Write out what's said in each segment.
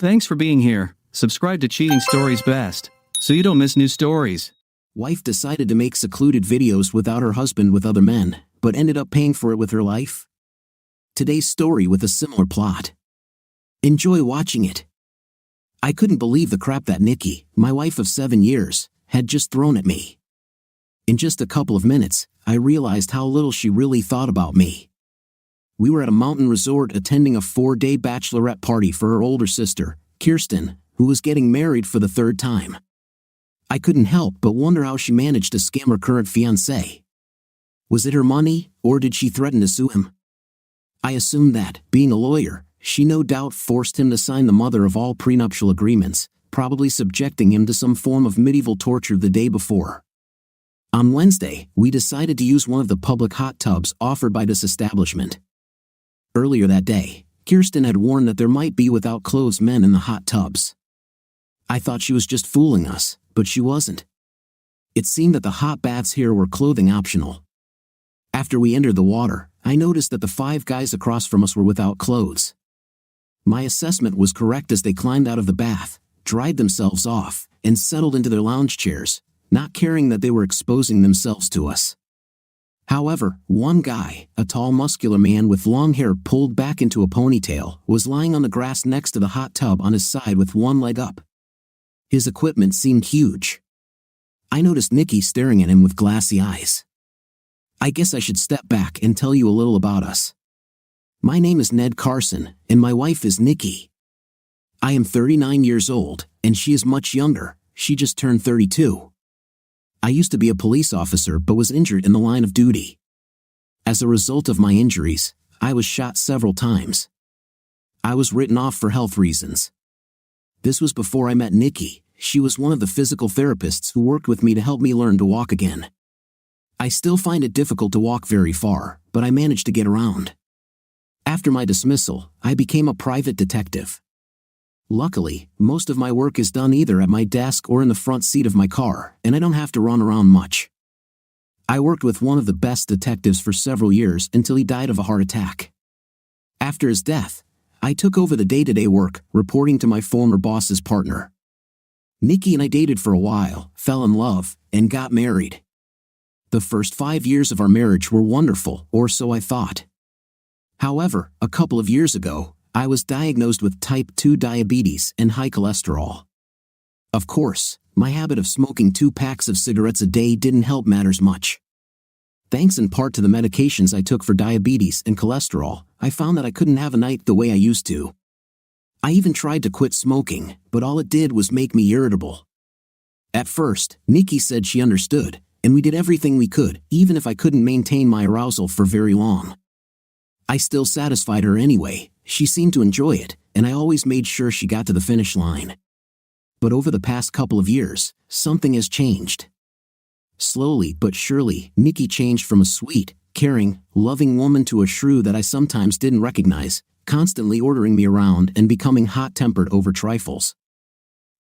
Thanks for being here. Subscribe to Cheating Stories Best, so you don't miss new stories. Wife decided to make secluded videos without her husband with other men, but ended up paying for it with her life. Today's story with a similar plot. Enjoy watching it. I couldn't believe the crap that Nikki, my wife of 7 years, had just thrown at me. In just a couple of minutes, I realized how little she really thought about me. We were at a mountain resort attending a 4-day bachelorette party for her older sister, Kirsten, who was getting married for the 3rd time. I couldn't help but wonder how she managed to scam her current fiancé. Was it her money, or did she threaten to sue him? I assumed that, being a lawyer, she no doubt forced him to sign the mother of all prenuptial agreements, probably subjecting him to some form of medieval torture the day before. On Wednesday, we decided to use one of the public hot tubs offered by this establishment. Earlier that day, Kirsten had warned that there might be without clothes men in the hot tubs. I thought she was just fooling us, but she wasn't. It seemed that the hot baths here were clothing optional. After we entered the water, I noticed that the 5 guys across from us were without clothes. My assessment was correct as they climbed out of the bath, dried themselves off, and settled into their lounge chairs, not caring that they were exposing themselves to us. However, one guy, a tall muscular man with long hair pulled back into a ponytail, was lying on the grass next to the hot tub on his side with one leg up. His equipment seemed huge. I noticed Nikki staring at him with glassy eyes. I guess I should step back and tell you a little about us. My name is Ned Carson, and my wife is Nikki. I am 39 years old, and she is much younger. She just turned 32. I used to be a police officer but was injured in the line of duty. As a result of my injuries, I was shot several times. I was written off for health reasons. This was before I met Nikki. She was one of the physical therapists who worked with me to help me learn to walk again. I still find it difficult to walk very far, but I managed to get around. After my dismissal, I became a private detective. Luckily, most of my work is done either at my desk or in the front seat of my car, and I don't have to run around much. I worked with one of the best detectives for several years until he died of a heart attack. After his death, I took over the day-to-day work, reporting to my former boss's partner. Nikki and I dated for a while, fell in love, and got married. The first 5 years of our marriage were wonderful, or so I thought. However, a couple of years ago, I was diagnosed with type 2 diabetes and high cholesterol. Of course, my habit of smoking 2 packs of cigarettes a day didn't help matters much. Thanks in part to the medications I took for diabetes and cholesterol, I found that I couldn't have a night the way I used to. I even tried to quit smoking, but all it did was make me irritable. At first, Nikki said she understood, and we did everything we could, even if I couldn't maintain my arousal for very long. I still satisfied her anyway. She seemed to enjoy it, and I always made sure she got to the finish line. But over the past couple of years, something has changed. Slowly but surely, Nikki changed from a sweet, caring, loving woman to a shrew that I sometimes didn't recognize, constantly ordering me around and becoming hot-tempered over trifles.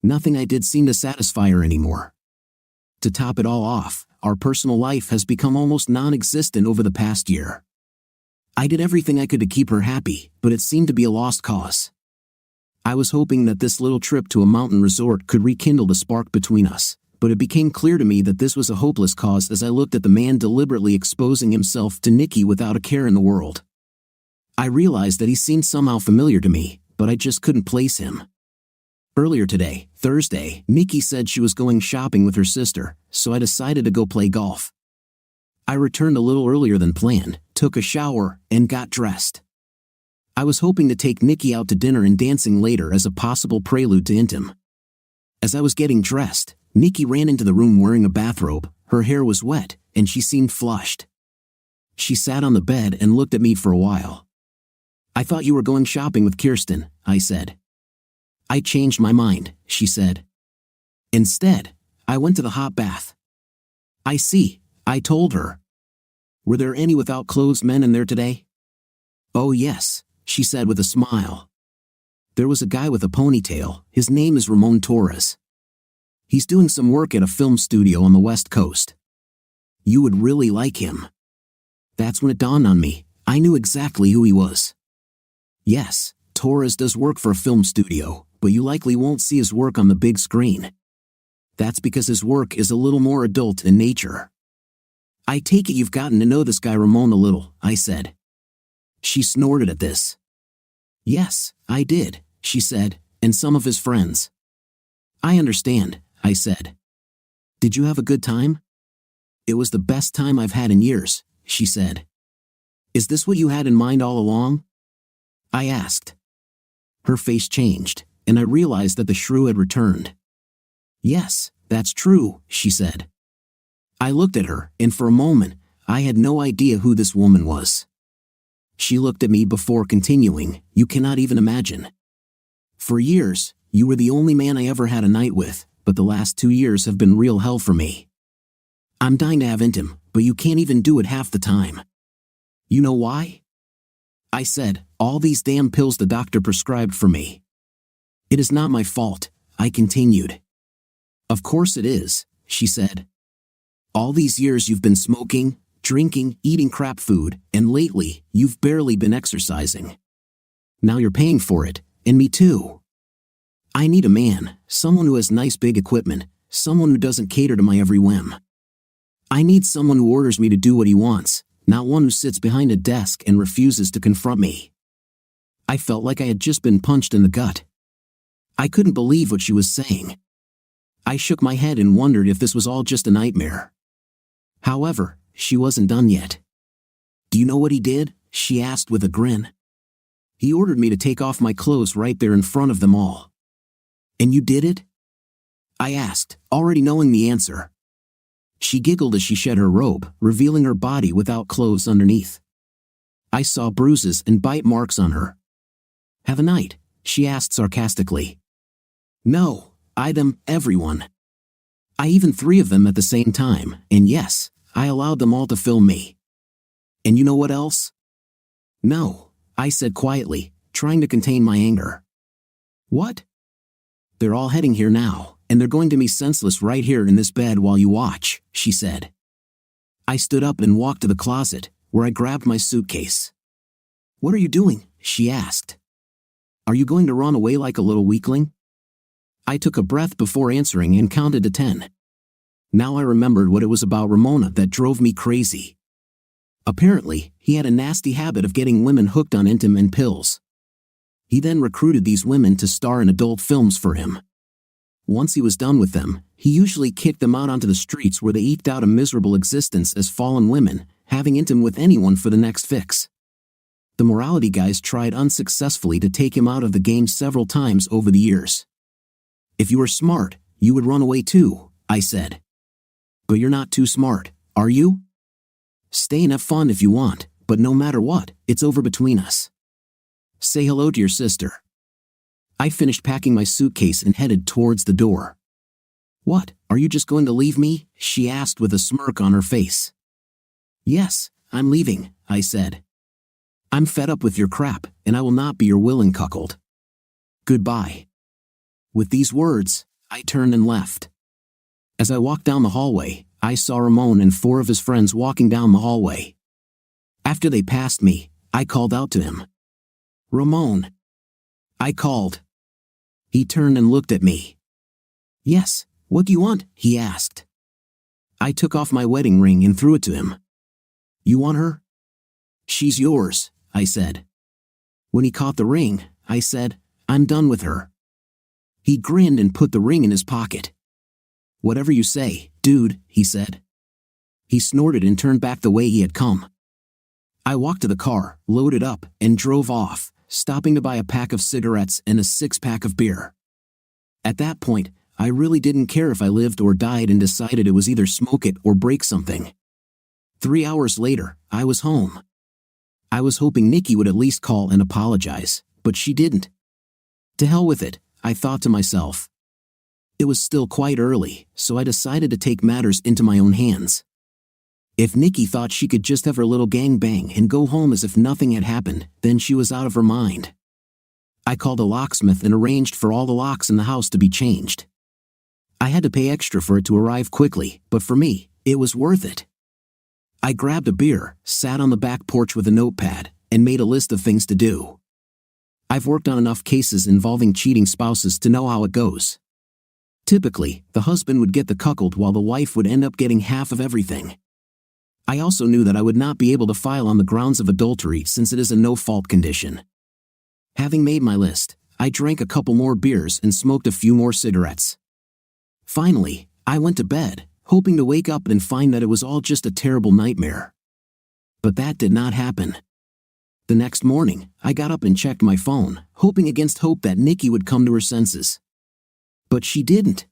Nothing I did seemed to satisfy her anymore. To top it all off, our personal life has become almost non-existent over the past year. I did everything I could to keep her happy, but it seemed to be a lost cause. I was hoping that this little trip to a mountain resort could rekindle the spark between us, but it became clear to me that this was a hopeless cause as I looked at the man deliberately exposing himself to Nikki without a care in the world. I realized that he seemed somehow familiar to me, but I just couldn't place him. Earlier today, Thursday, Nikki said she was going shopping with her sister, so I decided to go play golf. I returned a little earlier than planned, took a shower, and got dressed. I was hoping to take Nikki out to dinner and dancing later as a possible prelude to intim. As I was getting dressed, Nikki ran into the room wearing a bathrobe. Her hair was wet, and she seemed flushed. She sat on the bed and looked at me for a while. "I thought you were going shopping with Kirsten," I said. "I changed my mind," she said. "Instead, I went to the hot bath." "I see," I told her. "Were there any without clothes men in there today?" "Oh yes," she said with a smile. "There was a guy with a ponytail. His name is Ramon Torres. He's doing some work at a film studio on the West Coast. You would really like him." That's when it dawned on me. I knew exactly who he was. Yes, Torres does work for a film studio, but you likely won't see his work on the big screen. That's because his work is a little more adult in nature. I take it you've gotten to know this guy Ramon a little, I said. She snorted at this. Yes, I did, she said, and some of his friends. I understand, I said. Did you have a good time? It was the best time I've had in years, she said. Is this what you had in mind all along? I asked. Her face changed, and I realized that the shrew had returned. Yes, that's true, she said. I looked at her, and for a moment, I had no idea who this woman was. She looked at me before continuing, you cannot even imagine. For years, you were the only man I ever had a night with, but the last 2 years have been real hell for me. I'm dying to have intim, but you can't even do it half the time. You know why? I said, all these damn pills the doctor prescribed for me. It is not my fault, I continued. Of course it is, she said. All these years you've been smoking, drinking, eating crap food, and lately, you've barely been exercising. Now you're paying for it, and me too. I need a man, someone who has nice big equipment, someone who doesn't cater to my every whim. I need someone who orders me to do what he wants, not one who sits behind a desk and refuses to confront me. I felt like I had just been punched in the gut. I couldn't believe what she was saying. I shook my head and wondered if this was all just a nightmare. However, she wasn't done yet. Do you know what he did? She asked with a grin. He ordered me to take off my clothes right there in front of them all. And you did it? I asked, already knowing the answer. She giggled as she shed her robe, revealing her body without clothes underneath. I saw bruises and bite marks on her. Have a night? She asked sarcastically. No, everyone. I even 3 of them at the same time, and yes, I allowed them all to film me. And you know what else? No, I said quietly, trying to contain my anger. What? They're all heading here now, and they're going to be senseless right here in this bed while you watch, she said. I stood up and walked to the closet, where I grabbed my suitcase. What are you doing? She asked. Are you going to run away like a little weakling? I took a breath before answering and counted to 10. Now I remembered what it was about Ramona that drove me crazy. Apparently, he had a nasty habit of getting women hooked on intim and pills. He then recruited these women to star in adult films for him. Once he was done with them, he usually kicked them out onto the streets where they eked out a miserable existence as fallen women, having intim with anyone for the next fix. The morality guys tried unsuccessfully to take him out of the game several times over the years. If you were smart, you would run away too, I said. But you're not too smart, are you? Stay and have fun if you want, but no matter what, it's over between us. Say hello to your sister. I finished packing my suitcase and headed towards the door. What, are you just going to leave me? She asked with a smirk on her face. Yes, I'm leaving, I said. I'm fed up with your crap, and I will not be your willing cuckold. Goodbye. With these words, I turned and left. As I walked down the hallway, I saw Ramon and 4 of his friends walking down the hallway. After they passed me, I called out to him. Ramon. I called. He turned and looked at me. Yes, what do you want? He asked. I took off my wedding ring and threw it to him. You want her? She's yours, I said. When he caught the ring, I said, I'm done with her. He grinned and put the ring in his pocket. Whatever you say, dude, he said. He snorted and turned back the way he had come. I walked to the car, loaded up, and drove off, stopping to buy a pack of cigarettes and a 6-pack of beer. At that point, I really didn't care if I lived or died and decided it was either smoke it or break something. 3 hours later, I was home. I was hoping Nikki would at least call and apologize, but she didn't. To hell with it, I thought to myself. It was still quite early, so I decided to take matters into my own hands. If Nikki thought she could just have her little gangbang and go home as if nothing had happened, then she was out of her mind. I called a locksmith and arranged for all the locks in the house to be changed. I had to pay extra for it to arrive quickly, but for me, it was worth it. I grabbed a beer, sat on the back porch with a notepad, and made a list of things to do. I've worked on enough cases involving cheating spouses to know how it goes. Typically, the husband would get the cuckold while the wife would end up getting half of everything. I also knew that I would not be able to file on the grounds of adultery since it is a no-fault condition. Having made my list, I drank a couple more beers and smoked a few more cigarettes. Finally, I went to bed, hoping to wake up and find that it was all just a terrible nightmare. But that did not happen. The next morning, I got up and checked my phone, hoping against hope that Nikki would come to her senses. But she didn't.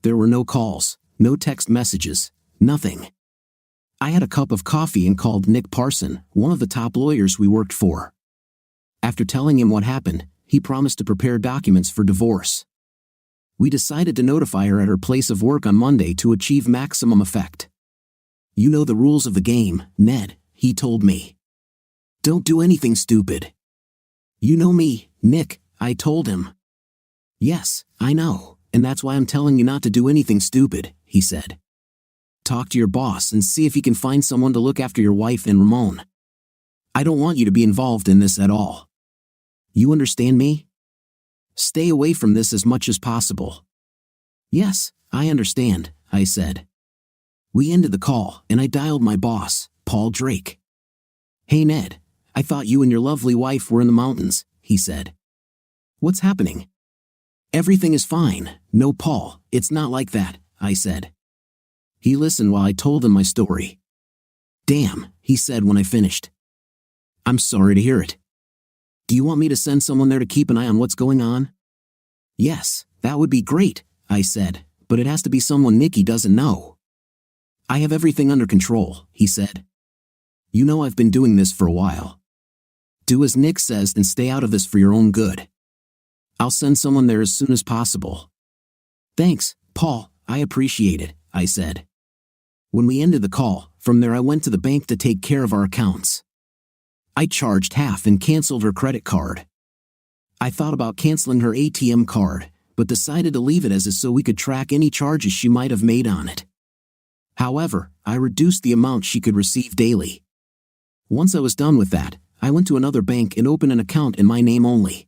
There were no calls, no text messages, nothing. I had a cup of coffee and called Nick Parson, one of the top lawyers we worked for. After telling him what happened, he promised to prepare documents for divorce. We decided to notify her at her place of work on Monday to achieve maximum effect. "You know the rules of the game, Ned," he told me. "Don't do anything stupid." "You know me, Nick," I told him. "Yes, I know, and that's why I'm telling you not to do anything stupid," he said. "Talk to your boss and see if he can find someone to look after your wife and Ramon. I don't want you to be involved in this at all. You understand me? Stay away from this as much as possible." "Yes, I understand," I said. We ended the call, and I dialed my boss, Paul Drake. "Hey Ned, I thought you and your lovely wife were in the mountains," he said. "What's happening?" "Everything is fine, no Paul, it's not like that," I said. He listened while I told him my story. "Damn," he said when I finished. "I'm sorry to hear it. Do you want me to send someone there to keep an eye on what's going on?" "Yes, that would be great," I said, "but it has to be someone Nikki doesn't know." "I have everything under control," he said. "You know I've been doing this for a while. Do as Nick says and stay out of this for your own good. I'll send someone there as soon as possible." "Thanks, Paul, I appreciate it," I said. When we ended the call, from there I went to the bank to take care of our accounts. I charged half and canceled her credit card. I thought about canceling her ATM card, but decided to leave it as is so we could track any charges she might have made on it. However, I reduced the amount she could receive daily. Once I was done with that, I went to another bank and opened an account in my name only.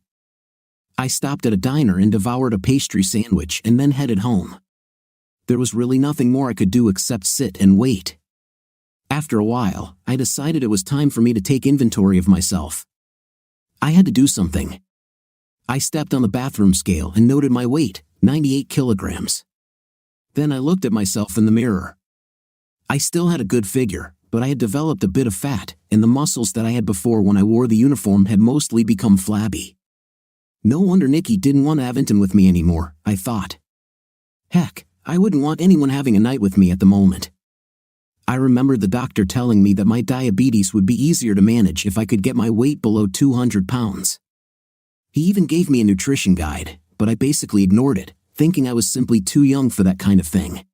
I stopped at a diner and devoured a pastry sandwich and then headed home. There was really nothing more I could do except sit and wait. After a while, I decided it was time for me to take inventory of myself. I had to do something. I stepped on the bathroom scale and noted my weight, 98 kilograms. Then I looked at myself in the mirror. I still had a good figure, but I had developed a bit of fat, and the muscles that I had before when I wore the uniform had mostly become flabby. No wonder Nikki didn't want to have intimate with me anymore, I thought. Heck, I wouldn't want anyone having a night with me at the moment. I remembered the doctor telling me that my diabetes would be easier to manage if I could get my weight below 200 pounds. He even gave me a nutrition guide, but I basically ignored it, thinking I was simply too young for that kind of thing.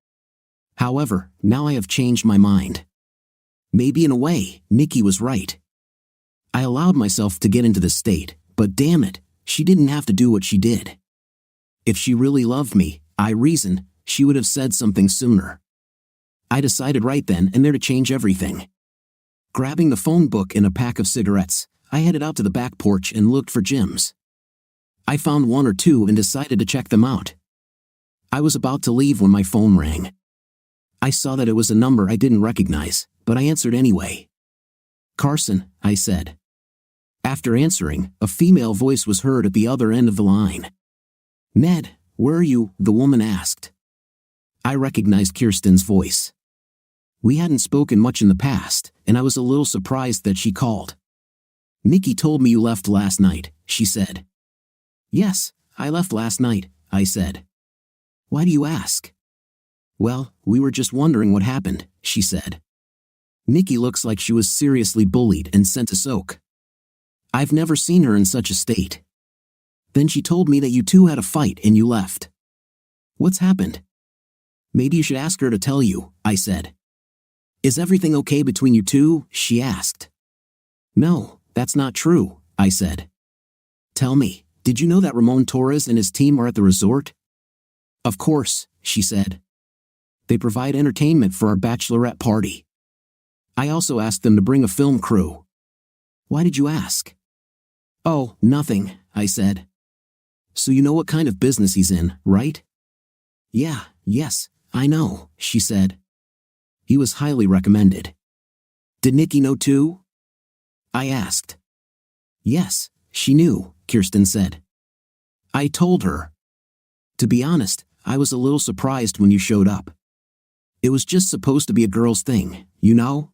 However, now I have changed my mind. Maybe in a way, Nikki was right. I allowed myself to get into this state, but damn it, she didn't have to do what she did. If she really loved me, I reasoned, she would have said something sooner. I decided right then and there to change everything. Grabbing the phone book and a pack of cigarettes, I headed out to the back porch and looked for gyms. I found one or two and decided to check them out. I was about to leave when my phone rang. I saw that it was a number I didn't recognize, but I answered anyway. "Carson," I said. After answering, a female voice was heard at the other end of the line. "Ned, where are you?" the woman asked. I recognized Kirsten's voice. We hadn't spoken much in the past, and I was a little surprised that she called. "Nikki told me you left last night," she said. "Yes, I left last night," I said. "Why do you ask?" "Well, we were just wondering what happened," she said. "Nikki looks like she was seriously bullied and sent to soak. I've never seen her in such a state. Then she told me that you two had a fight and you left. What's happened?" "Maybe you should ask her to tell you," I said. "Is everything okay between you two?" she asked. "No, that's not true," I said. "Tell me, did you know that Ramon Torres and his team are at the resort?" "Of course," she said. "They provide entertainment for our bachelorette party. I also asked them to bring a film crew." "Why did you ask?" Oh, nothing, I said. So you know what kind of business he's in, right? Yes, I know, she said. He was highly recommended. Did Nikki know too? I asked. Yes, she knew, Kirsten said. I told her. To be honest, I was a little surprised when you showed up. It was just supposed to be a girl's thing, you know?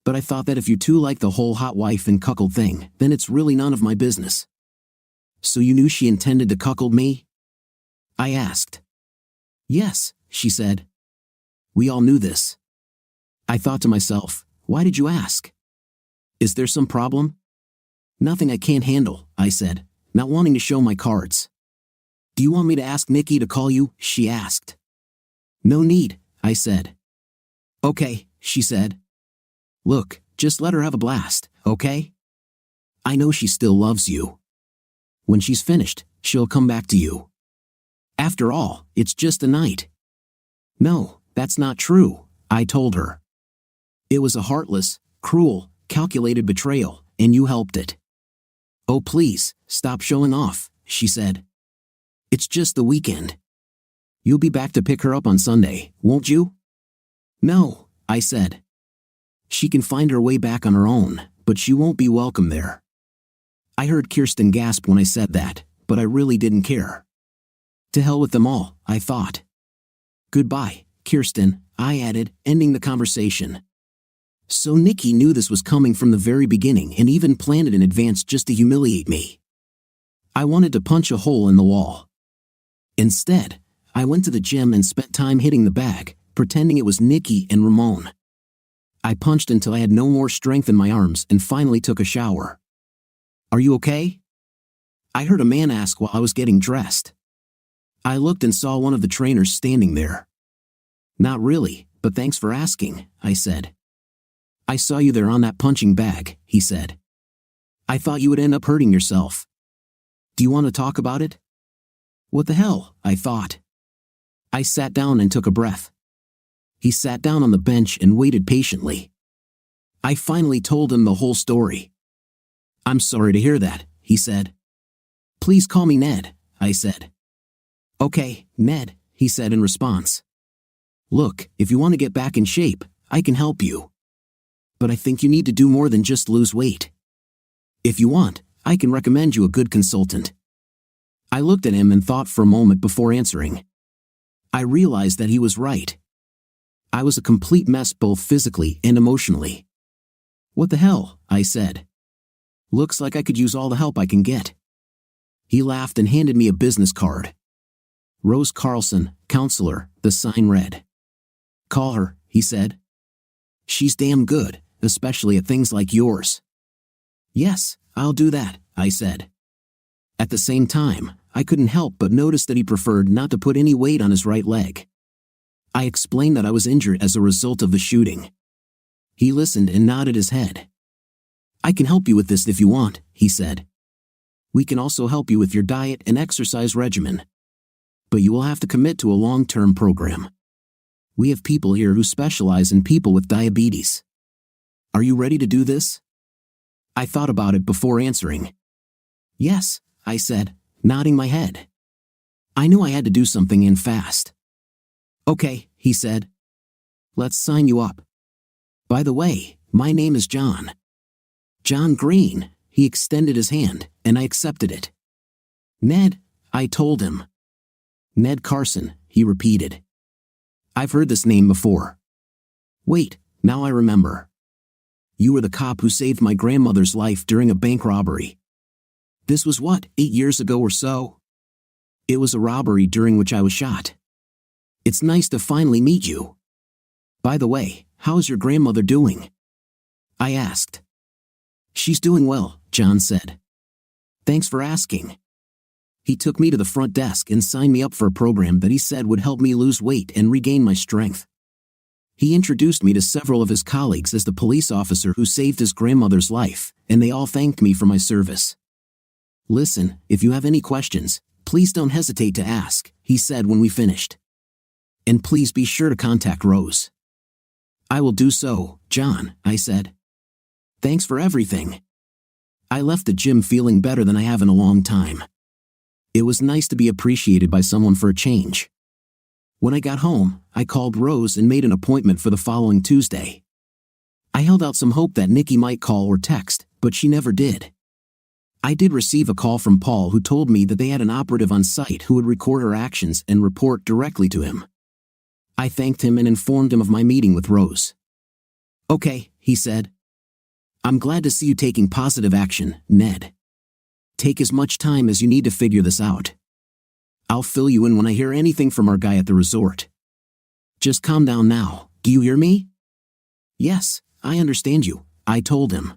But I thought that if you two like the whole hot wife and cuckold thing, then it's really none of my business. So you knew she intended to cuckold me? I asked. Yes, she said. We all knew this. I thought to myself, why did you ask? Is there some problem? Nothing I can't handle, I said, not wanting to show my cards. Do you want me to ask Nikki to call you? She asked. No need, I said. Okay, she said. Look, just let her have a blast, okay? I know she still loves you. When she's finished, she'll come back to you. After all, it's just a night. No, that's not true, I told her. It was a heartless, cruel, calculated betrayal, and you helped it. Oh please, stop showing off, she said. It's just the weekend. You'll be back to pick her up on Sunday, won't you? No, I said. She can find her way back on her own, but she won't be welcome there. I heard Kirsten gasp when I said that, but I really didn't care. To hell with them all, I thought. Goodbye, Kirsten, I added, ending the conversation. So Nikki knew this was coming from the very beginning and even planned it in advance just to humiliate me. I wanted to punch a hole in the wall. Instead, I went to the gym and spent time hitting the bag, pretending it was Nikki and Ramon. I punched until I had no more strength in my arms and finally took a shower. Are you okay? I heard a man ask while I was getting dressed. I looked and saw one of the trainers standing there. Not really, but thanks for asking, I said. I saw you there on that punching bag, he said. I thought you would end up hurting yourself. Do you want to talk about it? What the hell, I thought. I sat down and took a breath. He sat down on the bench and waited patiently. I finally told him the whole story. I'm sorry to hear that, he said. Please call me Ned, I said. Okay, Ned, he said in response. Look, if you want to get back in shape, I can help you. But I think you need to do more than just lose weight. If you want, I can recommend you a good consultant. I looked at him and thought for a moment before answering. I realized that he was right. I was a complete mess both physically and emotionally. What the hell, I said. Looks like I could use all the help I can get. He laughed and handed me a business card. Rose Carlson, counselor, the sign read. Call her, he said. She's damn good, especially at things like yours. Yes, I'll do that, I said. At the same time, I couldn't help but notice that he preferred not to put any weight on his right leg. I explained that I was injured as a result of the shooting. He listened and nodded his head. I can help you with this if you want, he said. We can also help you with your diet and exercise regimen. But you will have to commit to a long-term program. We have people here who specialize in people with diabetes. Are you ready to do this? I thought about it before answering. Yes, I said, nodding my head. I knew I had to do something and fast. Okay, he said. Let's sign you up. By the way, my name is John. John Green, he extended his hand, and I accepted it. Ned, I told him. Ned Carson, he repeated. I've heard this name before. Wait, now I remember. You were the cop who saved my grandmother's life during a bank robbery. This was what, 8 years ago or so? It was a robbery during which I was shot. It's nice to finally meet you. By the way, how's your grandmother doing? I asked. She's doing well, John said. Thanks for asking. He took me to the front desk and signed me up for a program that he said would help me lose weight and regain my strength. He introduced me to several of his colleagues as the police officer who saved his grandmother's life, and they all thanked me for my service. Listen, if you have any questions, please don't hesitate to ask, he said when we finished. And please be sure to contact Rose. I will do so, John, I said. Thanks for everything. I left the gym feeling better than I have in a long time. It was nice to be appreciated by someone for a change. When I got home, I called Rose and made an appointment for the following Tuesday. I held out some hope that Nikki might call or text, but she never did. I did receive a call from Paul who told me that they had an operative on site who would record her actions and report directly to him. I thanked him and informed him of my meeting with Rose. "Okay," he said. "I'm glad to see you taking positive action, Ned. Take as much time as you need to figure this out. I'll fill you in when I hear anything from our guy at the resort. Just calm down now, do you hear me?" "Yes, I understand you," I told him.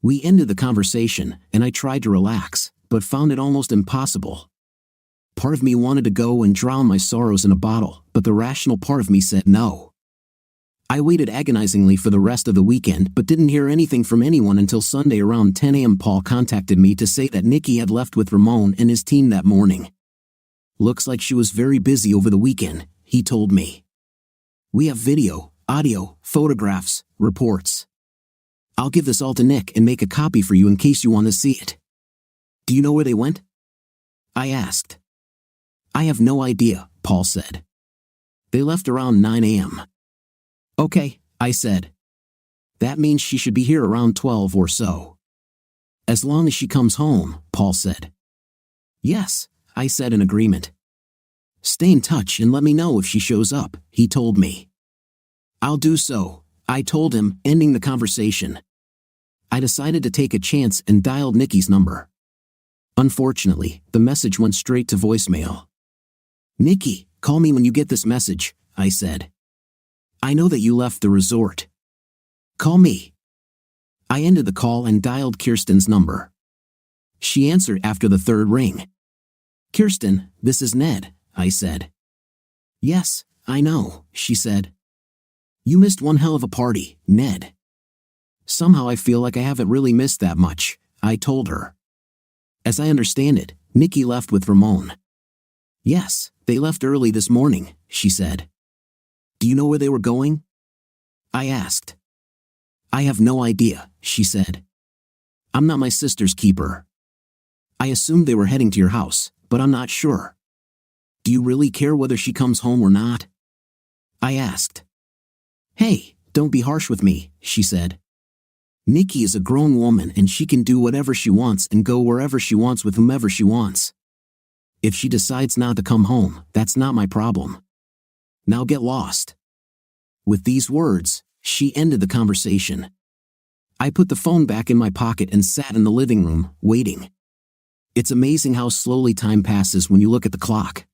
We ended the conversation, and I tried to relax, but found it almost impossible. Part of me wanted to go and drown my sorrows in a bottle, but the rational part of me said no. I waited agonizingly for the rest of the weekend but didn't hear anything from anyone until Sunday around 10 a.m. Paul contacted me to say that Nikki had left with Ramon and his team that morning. "Looks like she was very busy over the weekend," he told me. "We have video, audio, photographs, reports. I'll give this all to Nick and make a copy for you in case you want to see it." "Do you know where they went?" I asked. "I have no idea," Paul said. "They left around 9 a.m. "Okay," I said. "That means she should be here around 12 or so." "As long as she comes home," Paul said. "Yes," I said in agreement. "Stay in touch and let me know if she shows up," he told me. "I'll do so," I told him, ending the conversation. I decided to take a chance and dialed Nikki's number. Unfortunately, the message went straight to voicemail. "Nikki, call me when you get this message," I said. "I know that you left the resort. Call me." I ended the call and dialed Kirsten's number. She answered after the third ring. "Kirsten, this is Ned," I said. "Yes, I know," she said. "You missed one hell of a party, Ned." "Somehow I feel like I haven't really missed that much," I told her. "As I understand it, Nikki left with Ramon." "Yes, they left early this morning," she said. "Do you know where they were going?" I asked. "I have no idea," she said. "I'm not my sister's keeper. I assumed they were heading to your house, but I'm not sure. Do you really care whether she comes home or not?" I asked. "Hey, don't be harsh with me," she said. "Nikki is a grown woman and she can do whatever she wants and go wherever she wants with whomever she wants. If she decides not to come home, that's not my problem. Now get lost." With these words, she ended the conversation. I put the phone back in my pocket and sat in the living room, waiting. It's amazing how slowly time passes when you look at the clock.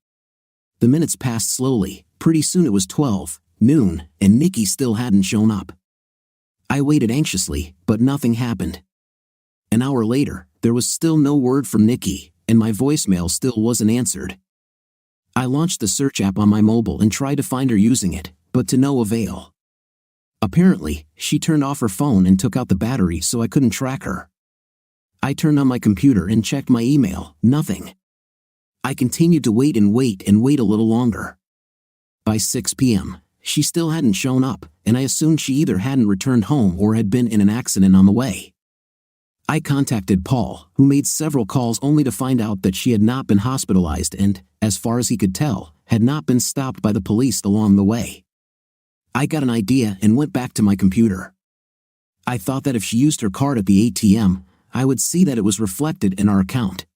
The minutes passed slowly. Pretty soon it was 12, noon, and Nikki still hadn't shown up. I waited anxiously, but nothing happened. An hour later, there was still no word from Nikki, and my voicemail still wasn't answered. I launched the search app on my mobile and tried to find her using it, but to no avail. Apparently, she turned off her phone and took out the battery so I couldn't track her. I turned on my computer and checked my email, nothing. I continued to wait and wait and wait a little longer. By 6 p.m., she still hadn't shown up, and I assumed she either hadn't returned home or had been in an accident on the way. I contacted Paul, who made several calls only to find out that she had not been hospitalized and, as far as he could tell, had not been stopped by the police along the way. I got an idea and went back to my computer. I thought that if she used her card at the ATM, I would see that it was reflected in our account.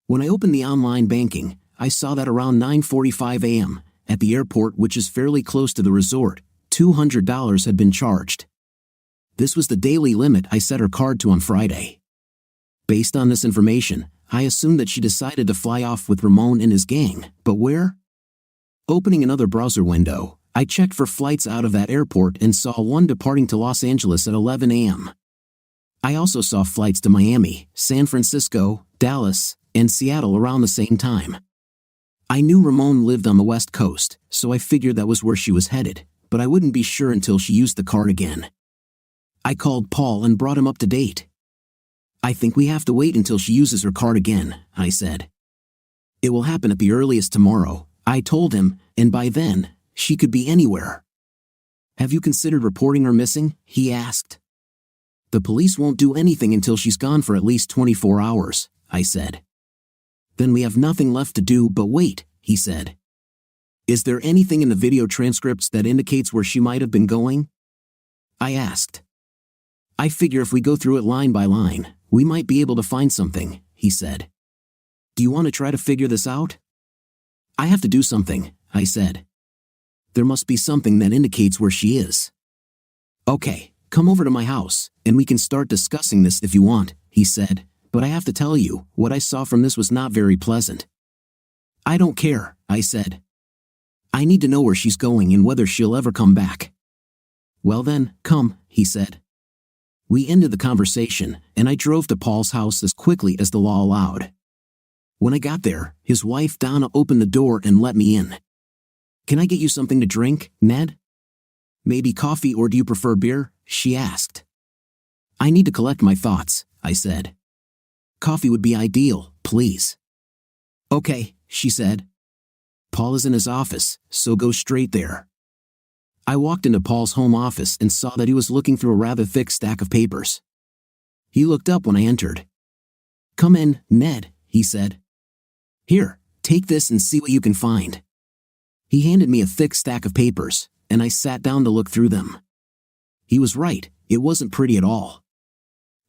When I opened the online banking, I saw that around 9:45 a.m., at the airport, which is fairly close to the resort, $200 had been charged. This was the daily limit I set her card to on Friday. Based on this information, I assumed that she decided to fly off with Ramon and his gang, but where? Opening another browser window, I checked for flights out of that airport and saw one departing to Los Angeles at 11 a.m. I also saw flights to Miami, San Francisco, Dallas, and Seattle around the same time. I knew Ramon lived on the West Coast, so I figured that was where she was headed, but I wouldn't be sure until she used the card again. I called Paul and brought him up to date. "I think we have to wait until she uses her card again," I said. "It will happen at the earliest tomorrow," I told him, "and by then, she could be anywhere." "Have you considered reporting her missing?" he asked. The police won't do anything until she's gone for at least 24 hours, I said. Then we have nothing left to do but wait, he said. Is there anything in the video transcripts that indicates where she might have been going? I asked. I figure if we go through it line by line, we might be able to find something, he said. Do you want to try to figure this out? I have to do something, I said. There must be something that indicates where she is. Okay, come over to my house, and we can start discussing this if you want, he said, but I have to tell you, what I saw from this was not very pleasant. I don't care, I said. I need to know where she's going and whether she'll ever come back. Well then, come, he said. We ended the conversation, and I drove to Paul's house as quickly as the law allowed. When I got there, his wife Donna opened the door and let me in. Can I get you something to drink, Ned? Maybe coffee, or do you prefer beer? She asked. I need to collect my thoughts, I said. Coffee would be ideal, please. Okay, she said. Paul is in his office, so go straight there. I walked into Paul's home office and saw that he was looking through a rather thick stack of papers. He looked up when I entered. Come in, Ned, he said. Here, take this and see what you can find. He handed me a thick stack of papers, and I sat down to look through them. He was right, it wasn't pretty at all.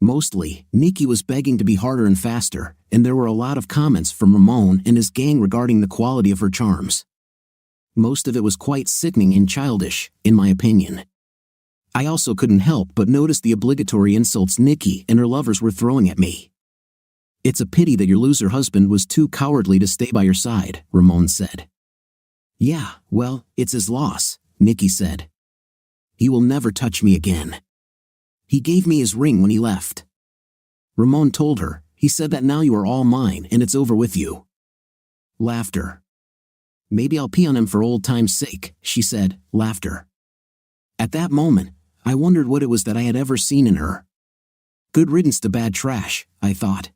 Mostly, Nikki was begging to be harder and faster, and there were a lot of comments from Ramon and his gang regarding the quality of her charms. Most of it was quite sickening and childish, in my opinion. I also couldn't help but notice the obligatory insults Nikki and her lovers were throwing at me. It's a pity that your loser husband was too cowardly to stay by your side, Ramon said. Yeah, well, it's his loss, Nikki said. He will never touch me again. He gave me his ring when he left. Ramon told her, he said that now you are all mine and it's over with you. Laughter. Maybe I'll pee on him for old time's sake, she said, laughter. At that moment, I wondered what it was that I had ever seen in her. Good riddance to bad trash, I thought.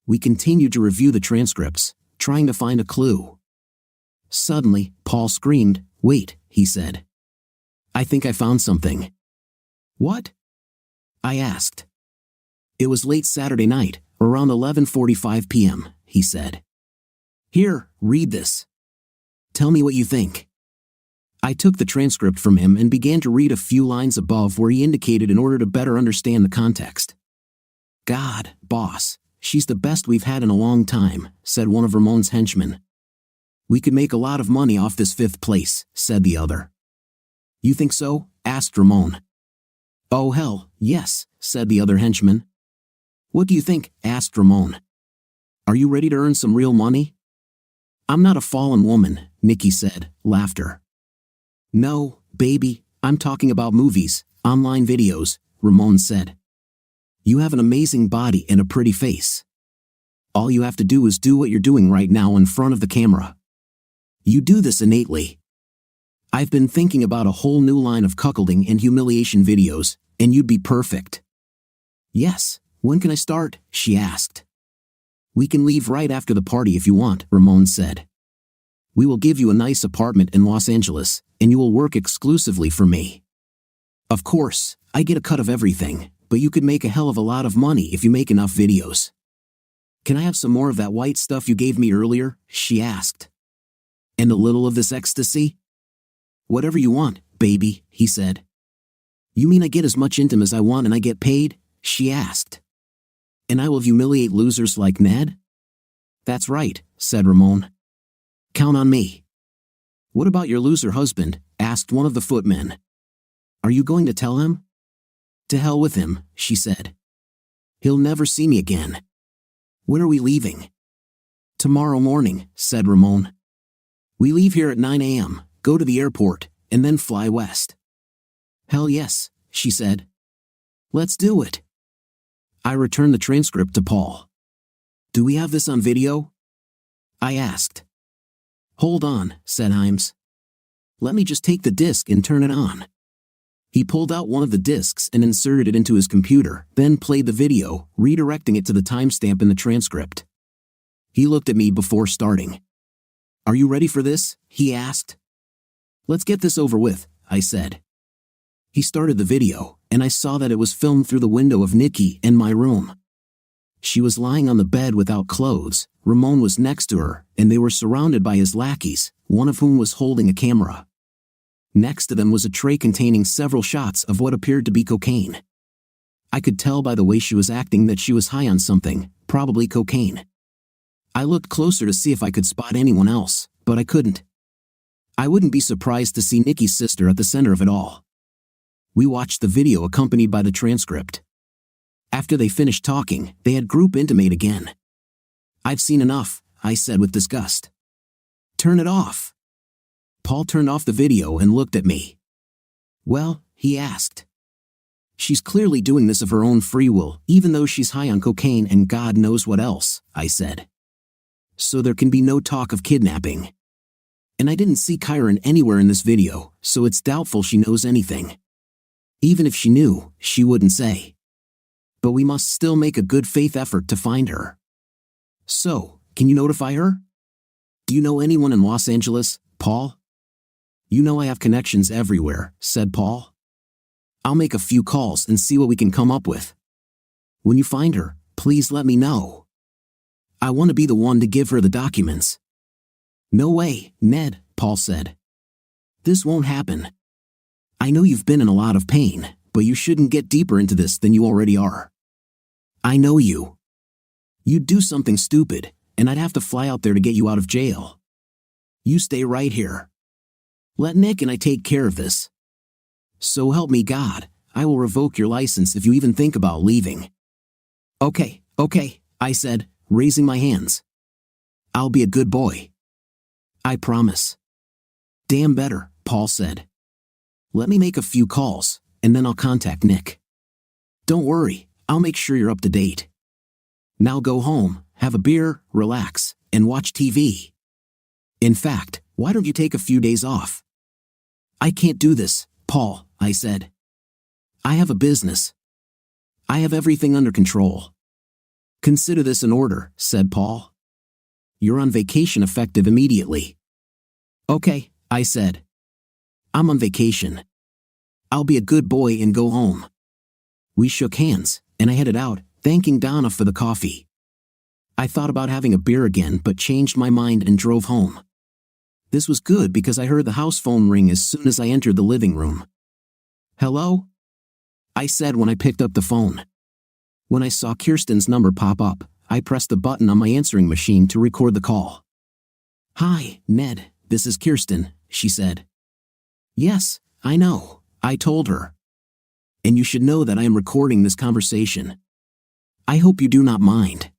We continued to review the transcripts, trying to find a clue. Suddenly, Paul screamed, Wait, he said. I think I found something. What? I asked. It was late Saturday night, around 11:45 p.m., he said. Here, read this. Tell me what you think. I took the transcript from him and began to read a few lines above where he indicated in order to better understand the context. God, boss, she's the best we've had in a long time, said one of Ramon's henchmen. We could make a lot of money off this 5th place, said the other. You think so? Asked Ramon. Oh hell, yes, said the other henchman. What do you think? Asked Ramon. Are you ready to earn some real money? I'm not a fallen woman, Nikki said, laughter. No, baby, I'm talking about movies, online videos, Ramon said. You have an amazing body and a pretty face. All you have to do is do what you're doing right now in front of the camera. You do this innately. I've been thinking about a whole new line of cuckolding and humiliation videos, and you'd be perfect. Yes, when can I start? She asked. We can leave right after the party if you want, Ramon said. We will give you a nice apartment in Los Angeles, and you will work exclusively for me. Of course, I get a cut of everything, but you could make a hell of a lot of money if you make enough videos. Can I have some more of that white stuff you gave me earlier? She asked. And a little of this ecstasy? Whatever you want, baby, he said. You mean I get as much intim as I want and I get paid? She asked. And I will humiliate losers like Ned? That's right, said Ramon. Count on me. What about your loser husband? Asked one of the footmen. Are you going to tell him? To hell with him, she said. He'll never see me again. When are we leaving? Tomorrow morning, said Ramon. We leave here at 9 a.m., go to the airport, and then fly west. Hell yes, she said. Let's do it. I returned the transcript to Paul. Do we have this on video? I asked. Hold on, said Himes. Let me just take the disc and turn it on. He pulled out one of the discs and inserted it into his computer, then played the video, redirecting it to the timestamp in the transcript. He looked at me before starting. Are you ready for this? He asked. Let's get this over with, I said. He started the video, and I saw that it was filmed through the window of Nikki in my room. She was lying on the bed without clothes, Ramon was next to her, and they were surrounded by his lackeys, one of whom was holding a camera. Next to them was a tray containing several shots of what appeared to be cocaine. I could tell by the way she was acting that she was high on something, probably cocaine. I looked closer to see if I could spot anyone else, but I couldn't. I wouldn't be surprised to see Nikki's sister at the center of it all. We watched the video accompanied by the transcript. After they finished talking, they had group intimate again. "I've seen enough," I said with disgust. "Turn it off." Paul turned off the video and looked at me. "Well," he asked. "She's clearly doing this of her own free will, even though she's high on cocaine and God knows what else," I said. "So there can be no talk of kidnapping. And I didn't see Kyron anywhere in this video, so it's doubtful she knows anything. Even if she knew, she wouldn't say. But we must still make a good faith effort to find her. So, can you notify her? Do you know anyone in Los Angeles, Paul?" "You know I have connections everywhere," said Paul. "I'll make a few calls and see what we can come up with. When you find her, please let me know. I want to be the one to give her the documents." "No way, Ned," Paul said. "This won't happen. I know you've been in a lot of pain, but you shouldn't get deeper into this than you already are. I know you. You'd do something stupid, and I'd have to fly out there to get you out of jail. You stay right here. Let Nick and I take care of this. So help me God, I will revoke your license if you even think about leaving." Okay, I said, raising my hands. "I'll be a good boy. I promise." "Damn better," Paul said. "Let me make a few calls, and then I'll contact Nick. Don't worry, I'll make sure you're up to date. Now go home, have a beer, relax, and watch TV. In fact, why don't you take a few days off?" "I can't do this, Paul," I said. "I have a business. I have everything under control." "Consider this an order," said Paul. "You're on vacation effective immediately." "Okay," I said. "I'm on vacation. I'll be a good boy and go home." We shook hands, and I headed out, thanking Donna for the coffee. I thought about having a beer again but changed my mind and drove home. This was good because I heard the house phone ring as soon as I entered the living room. "Hello?" I said when I picked up the phone. When I saw Kirsten's number pop up, I pressed the button on my answering machine to record the call. "Hi, Ned, this is Kirsten," she said. "Yes, I know," I told her. "And you should know that I am recording this conversation. I hope you do not mind."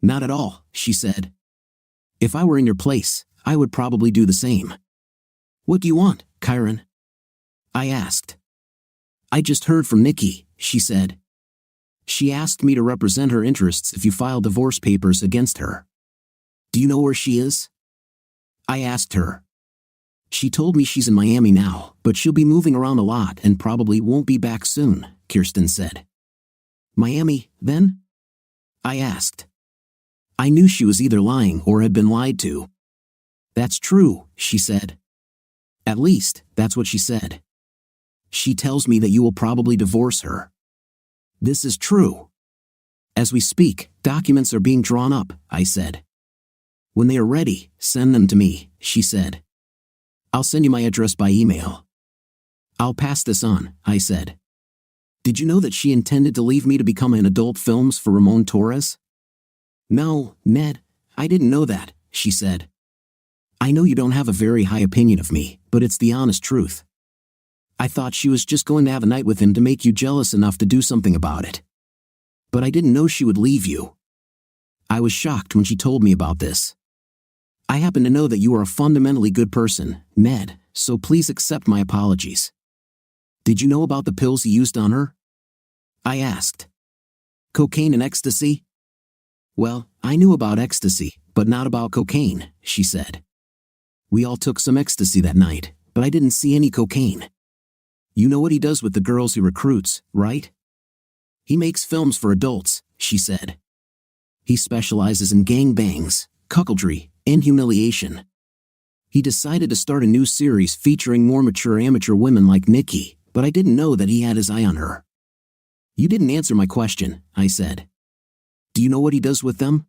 "Not at all," she said. "If I were in your place, I would probably do the same." "What do you want, Kyron?" I asked. "I just heard from Nikki," she said. "She asked me to represent her interests if you file divorce papers against her. Do you know where she is?" I asked her. "She told me she's in Miami now, but she'll be moving around a lot and probably won't be back soon," Kirsten said. "Miami, then?" I asked. I knew she was either lying or had been lied to. "That's true," she said. "At least, that's what she said. She tells me that you will probably divorce her." "This is true." "As we speak, documents are being drawn up," I said. "When they are ready, send them to me," she said. "I'll send you my address by email." "I'll pass this on," I said. "Did you know that she intended to leave me to become an adult films for Ramon Torres?" "No, Ned, I didn't know that," she said. "I know you don't have a very high opinion of me, but it's the honest truth. I thought she was just going to have a night with him to make you jealous enough to do something about it. But I didn't know she would leave you." I was shocked when she told me about this. "I happen to know that you are a fundamentally good person, Ned, so please accept my apologies." "Did you know about the pills he used on her?" I asked. "Cocaine and ecstasy?" "Well, I knew about ecstasy, but not about cocaine," she said. "We all took some ecstasy that night, but I didn't see any cocaine. You know what he does with the girls he recruits, right? He makes films for adults," she said. "He specializes in gangbangs, cuckoldry, and humiliation. He decided to start a new series featuring more mature amateur women like Nikki, but I didn't know that he had his eye on her. You didn't answer my question, I said. Do you know what he does with them?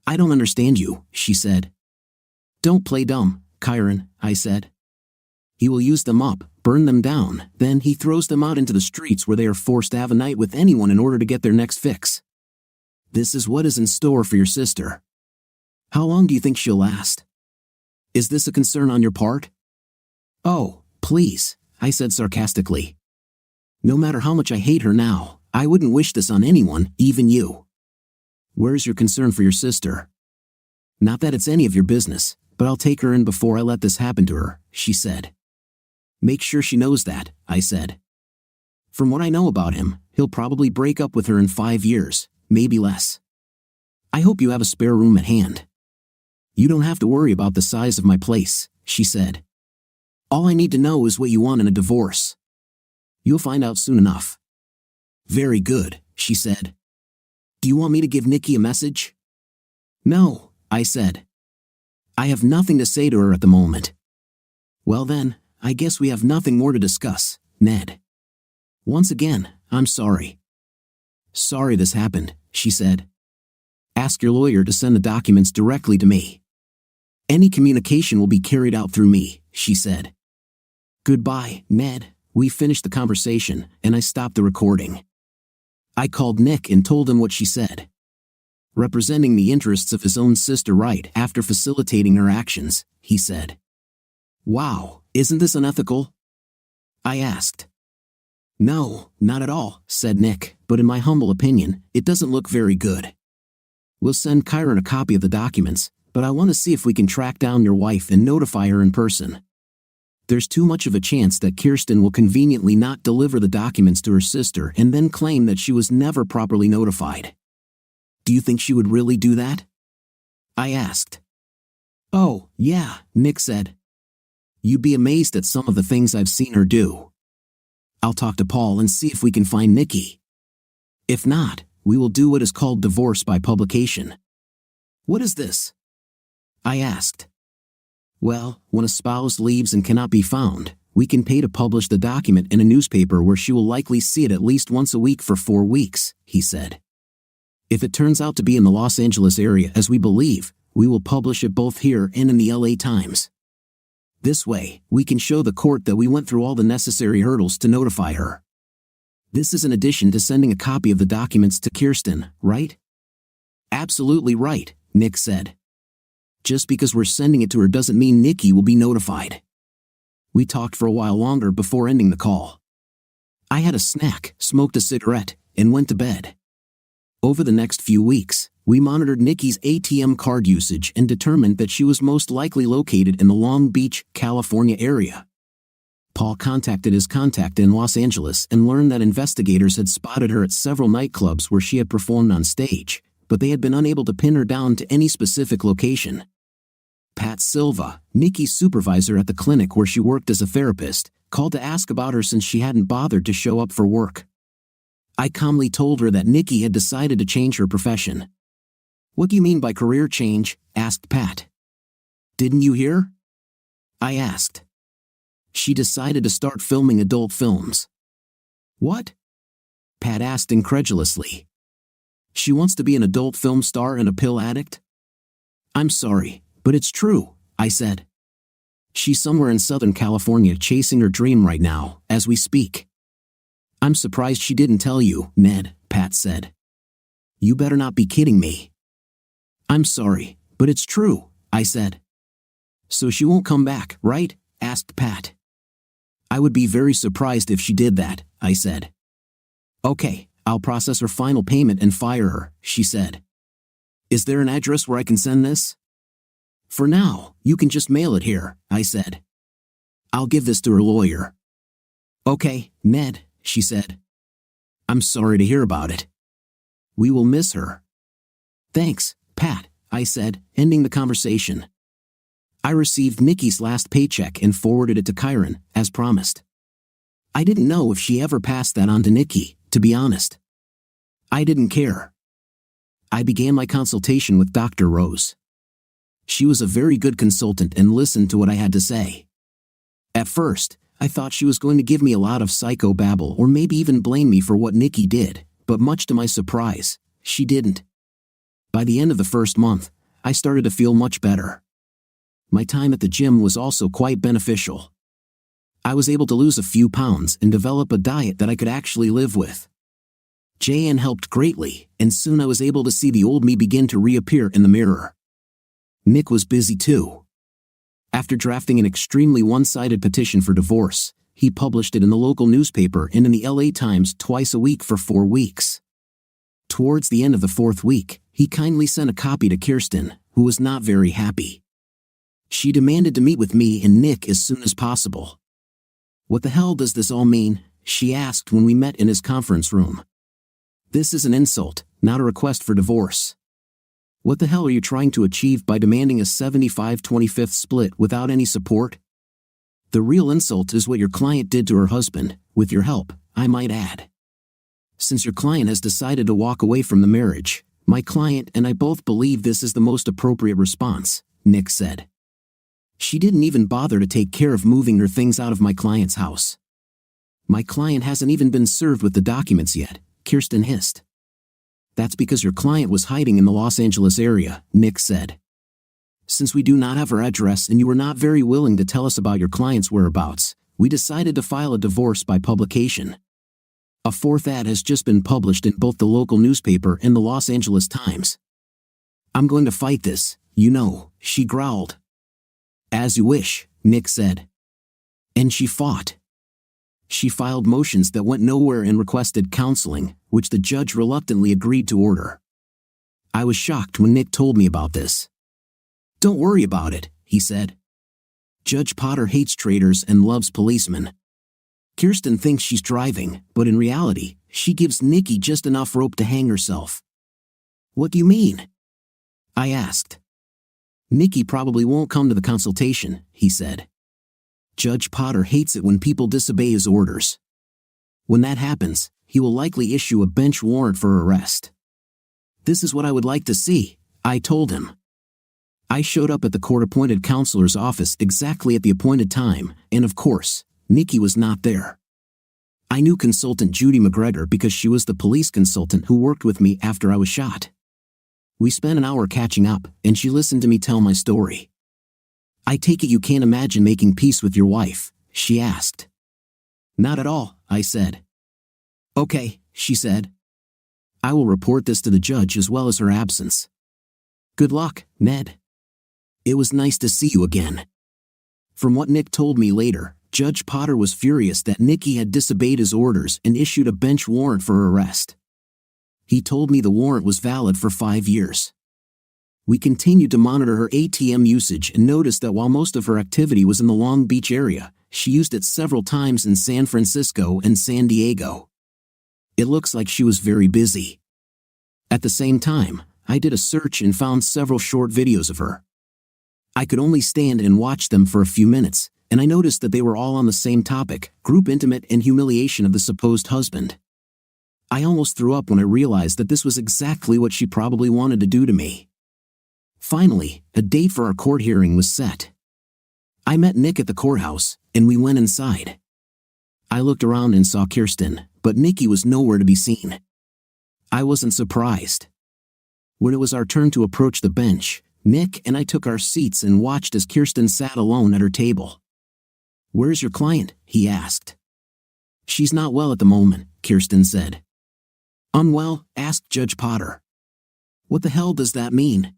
I don't understand you, she said. Don't play dumb, Kyron, I said. He will use them up, burn them down, then he throws them out into the streets where they are forced to have a night with anyone in order to get their next fix. This is what is in store for your sister. How long do you think she'll last? Is this a concern on your part? Oh, please, I said sarcastically. No matter how much I hate her now, I wouldn't wish this on anyone, even you. Where's your concern for your sister? Not that it's any of your business, but I'll take her in before I let this happen to her, she said. Make sure she knows that, I said. From what I know about him, he'll probably break up with her in 5 years, maybe less. I hope you have a spare room at hand. You don't have to worry about the size of my place, she said. All I need to know is what you want in a divorce. You'll find out soon enough. Very good, she said. Do you want me to give Nikki a message? No, I said. I have nothing to say to her at the moment. Well then, I guess we have nothing more to discuss, Ned. Once again, I'm sorry. Sorry this happened, she said. Ask your lawyer to send the documents directly to me. Any communication will be carried out through me, she said. Goodbye, Ned. We finished the conversation, and I stopped the recording. I called Nick and told him what she said. Representing the interests of his own sister right after facilitating her actions, he said. Wow, isn't this unethical? I asked. No, not at all, said Nick, but in my humble opinion, it doesn't look very good. We'll send Kyron a copy of the documents, but I want to see if we can track down your wife and notify her in person. There's too much of a chance that Kirsten will conveniently not deliver the documents to her sister and then claim that she was never properly notified. Do you think she would really do that? I asked. Oh, yeah, Nick said. You'd be amazed at some of the things I've seen her do. I'll talk to Paul and see if we can find Nikki. If not, we will do what is called divorce by publication. What is this? I asked. Well, when a spouse leaves and cannot be found, we can pay to publish the document in a newspaper where she will likely see it at least once a week for 4 weeks, he said. If it turns out to be in the Los Angeles area as we believe, we will publish it both here and in the LA Times. This way, we can show the court that we went through all the necessary hurdles to notify her. This is in addition to sending a copy of the documents to Kirsten, right? Absolutely right, Nick said. Just because we're sending it to her doesn't mean Nikki will be notified. We talked for a while longer before ending the call. I had a snack, smoked a cigarette, and went to bed. Over the next few weeks, we monitored Nikki's ATM card usage and determined that she was most likely located in the Long Beach, California area. Paul contacted his contact in Los Angeles and learned that investigators had spotted her at several nightclubs where she had performed on stage, but they had been unable to pin her down to any specific location. Pat Silva, Nikki's supervisor at the clinic where she worked as a therapist, called to ask about her since she hadn't bothered to show up for work. I calmly told her that Nikki had decided to change her profession. What do you mean by career change? Asked Pat. Didn't you hear? I asked. She decided to start filming adult films. What? Pat asked incredulously. She wants to be an adult film star and a pill addict? I'm sorry, but it's true, I said. She's somewhere in Southern California chasing her dream right now, as we speak. I'm surprised she didn't tell you, Ned, Pat said. You better not be kidding me. I'm sorry, but it's true, I said. So she won't come back, right? Asked Pat. I would be very surprised if she did that, I said. Okay, I'll process her final payment and fire her, she said. Is there an address where I can send this? For now, you can just mail it here, I said. I'll give this to her lawyer. Okay, Ned, she said. I'm sorry to hear about it. We will miss her. Thanks, Pat, I said, ending the conversation. I received Nikki's last paycheck and forwarded it to Kyron, as promised. I didn't know if she ever passed that on to Nikki, to be honest. I didn't care. I began my consultation with Dr. Rose. She was a very good consultant and listened to what I had to say. At first, I thought she was going to give me a lot of psychobabble or maybe even blame me for what Nikki did, but much to my surprise, she didn't. By the end of the first month, I started to feel much better. My time at the gym was also quite beneficial. I was able to lose a few pounds and develop a diet that I could actually live with. JN helped greatly, and soon I was able to see the old me begin to reappear in the mirror. Nick was busy too. After drafting an extremely one-sided petition for divorce, he published it in the local newspaper and in the LA Times twice a week for 4 weeks. Towards the end of the 4th week, he kindly sent a copy to Kirsten, who was not very happy. She demanded to meet with me and Nick as soon as possible. "What the hell does this all mean?" she asked when we met in his conference room. "This is an insult, not a request for divorce. What the hell are you trying to achieve by demanding a 75-25 split without any support? The real insult is what your client did to her husband, with your help, I might add. Since your client has decided to walk away from the marriage, my client and I both believe this is the most appropriate response," Nick said. "She didn't even bother to take care of moving her things out of my client's house. My client hasn't even been served with the documents yet," Kirsten hissed. "That's because your client was hiding in the Los Angeles area," Nick said. "Since we do not have her address and you were not very willing to tell us about your client's whereabouts, we decided to file a divorce by publication. A 4th ad has just been published in both the local newspaper and the Los Angeles Times. I'm going to fight this, you know," she growled. "As you wish," Nick said. And she fought. She filed motions that went nowhere and requested counseling, which the judge reluctantly agreed to order. I was shocked when Nick told me about this. "Don't worry about it," he said. "Judge Potter hates traitors and loves policemen. Kirsten thinks she's driving, but in reality, she gives Nikki just enough rope to hang herself." "What do you mean?" I asked. "Nikki probably won't come to the consultation," he said. "Judge Potter hates it when people disobey his orders. When that happens, he will likely issue a bench warrant for arrest." "This is what I would like to see," I told him. I showed up at the court-appointed counselor's office exactly at the appointed time, and of course, Nikki was not there. I knew consultant Judy McGregor because she was the police consultant who worked with me after I was shot. We spent an hour catching up, and she listened to me tell my story. "I take it you can't imagine making peace with your wife?" she asked. "Not at all," I said. "Okay," she said. "I will report this to the judge as well as her absence. Good luck, Ned. It was nice to see you again." From what Nick told me later, Judge Potter was furious that Nikki had disobeyed his orders and issued a bench warrant for her arrest. He told me the warrant was valid for 5 years. We continued to monitor her ATM usage and noticed that while most of her activity was in the Long Beach area, she used it several times in San Francisco and San Diego. It looks like she was very busy. At the same time, I did a search and found several short videos of her. I could only stand and watch them for a few minutes, and I noticed that they were all on the same topic: group intimate and humiliation of the supposed husband. I almost threw up when I realized that this was exactly what she probably wanted to do to me. Finally, a date for our court hearing was set. I met Nick at the courthouse, and we went inside. I looked around and saw Kirsten, but Nikki was nowhere to be seen. I wasn't surprised. When it was our turn to approach the bench, Nick and I took our seats and watched as Kirsten sat alone at her table. "Where's your client?" he asked. "She's not well at the moment," Kirsten said. "Unwell?" asked Judge Potter. "What the hell does that mean?"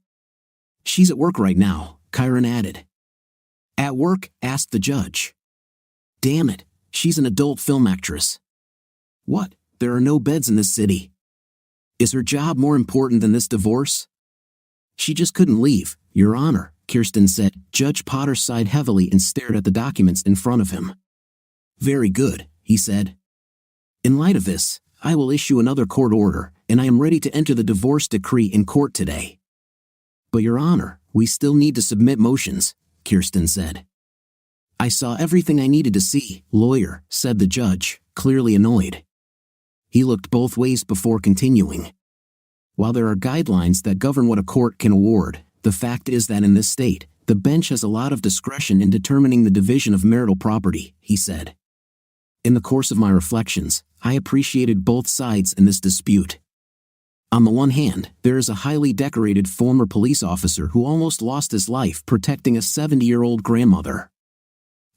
"She's at work right now," Kyron added. "At work?" asked the judge. "Damn it, she's an adult film actress. What, there are no beds in this city? Is her job more important than this divorce?" "She just couldn't leave, Your Honor," Kirsten said. Judge Potter sighed heavily and stared at the documents in front of him. "Very good," he said. "In light of this, I will issue another court order, and I am ready to enter the divorce decree in court today." "But Your Honor, we still need to submit motions," Kirsten said. "I saw everything I needed to see, lawyer," said the judge, clearly annoyed. He looked both ways before continuing. "While there are guidelines that govern what a court can award, the fact is that in this state, the bench has a lot of discretion in determining the division of marital property," he said. In the course of my reflections, I appreciated both sides in this dispute. On the one hand, there is a highly decorated former police officer who almost lost his life protecting a 70-year-old grandmother.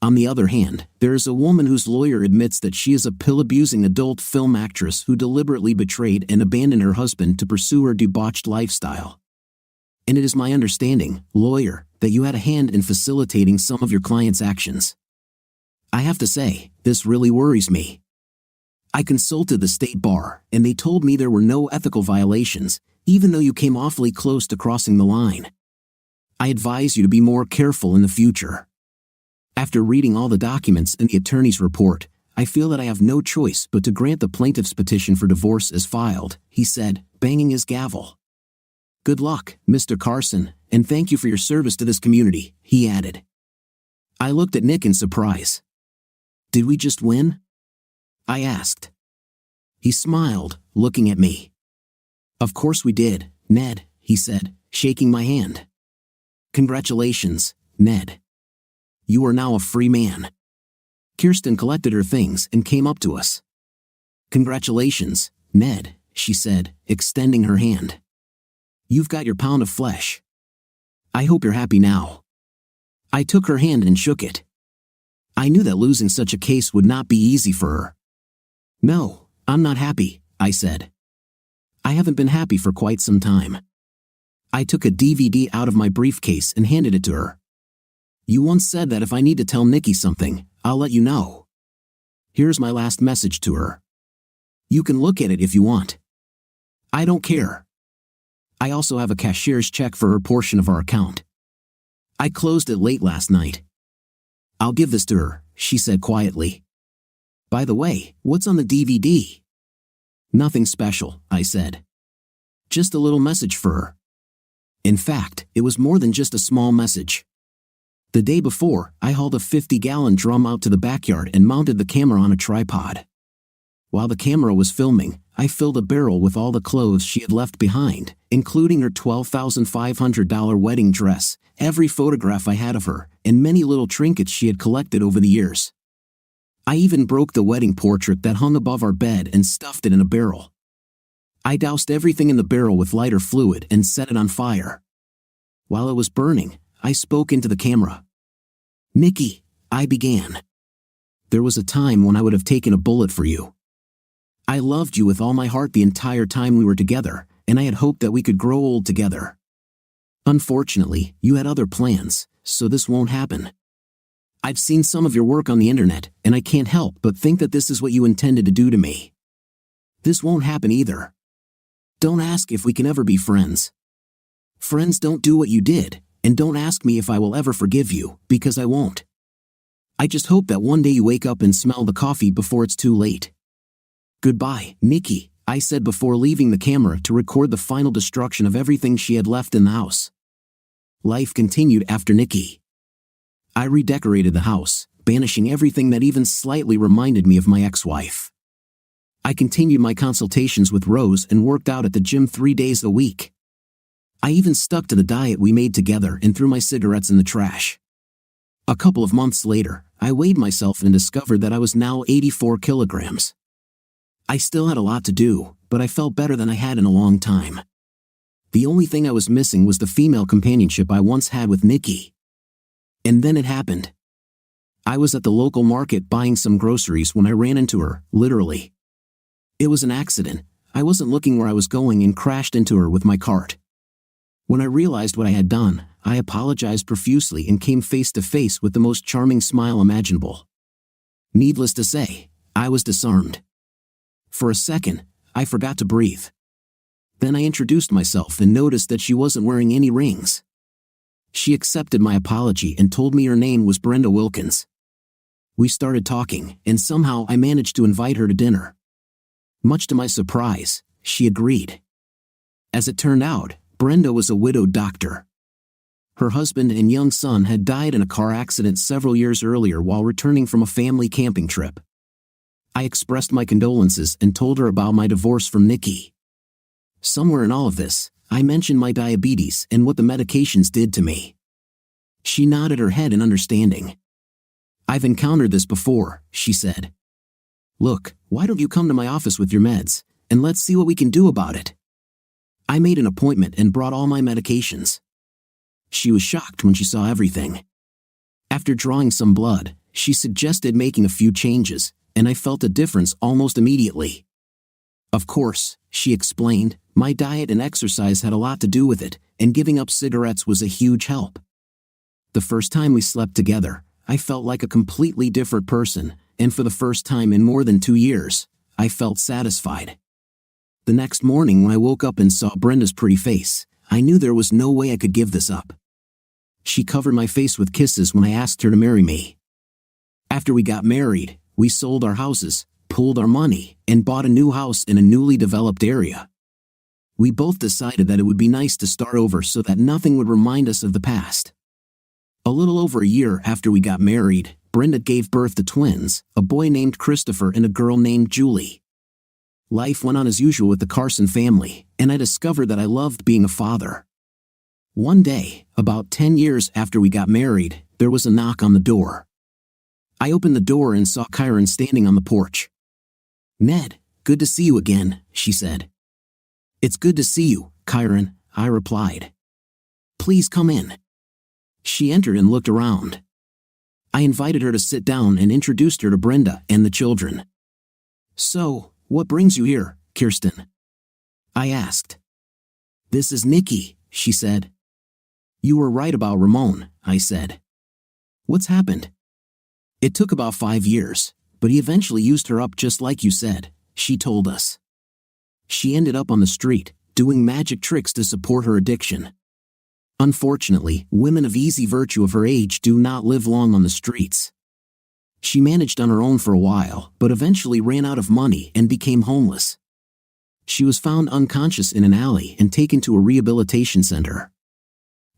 On the other hand, there is a woman whose lawyer admits that she is a pill-abusing adult film actress who deliberately betrayed and abandoned her husband to pursue her debauched lifestyle. And it is my understanding, lawyer, that you had a hand in facilitating some of your client's actions. I have to say, this really worries me. I consulted the state bar, and they told me there were no ethical violations, even though you came awfully close to crossing the line. I advise you to be more careful in the future. After reading all the documents in the attorney's report, I feel that I have no choice but to grant the plaintiff's petition for divorce as filed, he said, banging his gavel. Good luck, Mr. Carson, and thank you for your service to this community, he added. I looked at Nick in surprise. Did we just win? I asked. He smiled, looking at me. Of course we did, Ned, he said, shaking my hand. Congratulations, Ned. You are now a free man. Kirsten collected her things and came up to us. Congratulations, Ned, she said, extending her hand. You've got your pound of flesh. I hope you're happy now. I took her hand and shook it. I knew that losing such a case would not be easy for her. No, I'm not happy, I said. I haven't been happy for quite some time. I took a DVD out of my briefcase and handed it to her. You once said that if I need to tell Nikki something, I'll let you know. Here's my last message to her. You can look at it if you want. I don't care. I also have a cashier's check for her portion of our account. I closed it late last night. I'll give this to her, she said quietly. By the way, what's on the DVD? Nothing special, I said. Just a little message for her. In fact, it was more than just a small message. The day before, I hauled a 50-gallon drum out to the backyard and mounted the camera on a tripod. While the camera was filming, I filled a barrel with all the clothes she had left behind, including her $12,500 wedding dress, every photograph I had of her, and many little trinkets she had collected over the years. I even broke the wedding portrait that hung above our bed and stuffed it in a barrel. I doused everything in the barrel with lighter fluid and set it on fire. While it was burning, I spoke into the camera. Nikki, I began. There was a time when I would have taken a bullet for you. I loved you with all my heart the entire time we were together, and I had hoped that we could grow old together. Unfortunately, you had other plans, so this won't happen. I've seen some of your work on the internet, and I can't help but think that this is what you intended to do to me. This won't happen either. Don't ask if we can ever be friends. Friends don't do what you did, and don't ask me if I will ever forgive you, because I won't. I just hope that one day you wake up and smell the coffee before it's too late. Goodbye, Nikki, I said before leaving the camera to record the final destruction of everything she had left in the house. Life continued after Nikki. I redecorated the house, banishing everything that even slightly reminded me of my ex-wife. I continued my consultations with Rose and worked out at the gym 3 days a week. I even stuck to the diet we made together and threw my cigarettes in the trash. A couple of months later, I weighed myself and discovered that I was now 84 kilograms. I still had a lot to do, but I felt better than I had in a long time. The only thing I was missing was the female companionship I once had with Nikki. And then it happened. I was at the local market buying some groceries when I ran into her, literally. It was an accident. I wasn't looking where I was going and crashed into her with my cart. When I realized what I had done, I apologized profusely and came face to face with the most charming smile imaginable. Needless to say, I was disarmed. For a second, I forgot to breathe. Then I introduced myself and noticed that she wasn't wearing any rings. She accepted my apology and told me her name was Brenda Wilkins. We started talking, and somehow I managed to invite her to dinner. Much to my surprise, she agreed. As it turned out, Brenda was a widowed doctor. Her husband and young son had died in a car accident several years earlier while returning from a family camping trip. I expressed my condolences and told her about my divorce from Nikki. Somewhere in all of this, I mentioned my diabetes and what the medications did to me. She nodded her head in understanding. "I've encountered this before," she said. "Look, why don't you come to my office with your meds, and let's see what we can do about it." I made an appointment and brought all my medications. She was shocked when she saw everything. After drawing some blood, she suggested making a few changes, and I felt a difference almost immediately. Of course, she explained, my diet and exercise had a lot to do with it, and giving up cigarettes was a huge help. The first time we slept together, I felt like a completely different person, and for the first time in more than 2 years, I felt satisfied. The next morning when I woke up and saw Brenda's pretty face, I knew there was no way I could give this up. She covered my face with kisses when I asked her to marry me. After we got married, we sold our houses, pooled our money, and bought a new house in a newly developed area. We both decided that it would be nice to start over so that nothing would remind us of the past. A little over a year after we got married, Brenda gave birth to twins, a boy named Christopher and a girl named Julie. Life went on as usual with the Carson family, and I discovered that I loved being a father. One day, about 10 years after we got married, there was a knock on the door. I opened the door and saw Kyron standing on the porch. "Ned, good to see you again," she said. "It's good to see you, Kyron," I replied. "Please come in." She entered and looked around. I invited her to sit down and introduced her to Brenda and the children. "So, what brings you here, Kirsten?" I asked. "This is Nikki," she said. "You were right about Ramon," I said. "What's happened?" "It took about 5 years, but he eventually used her up just like you said," she told us. "She ended up on the street, doing magic tricks to support her addiction. Unfortunately, women of easy virtue of her age do not live long on the streets. She managed on her own for a while, but eventually ran out of money and became homeless. She was found unconscious in an alley and taken to a rehabilitation center.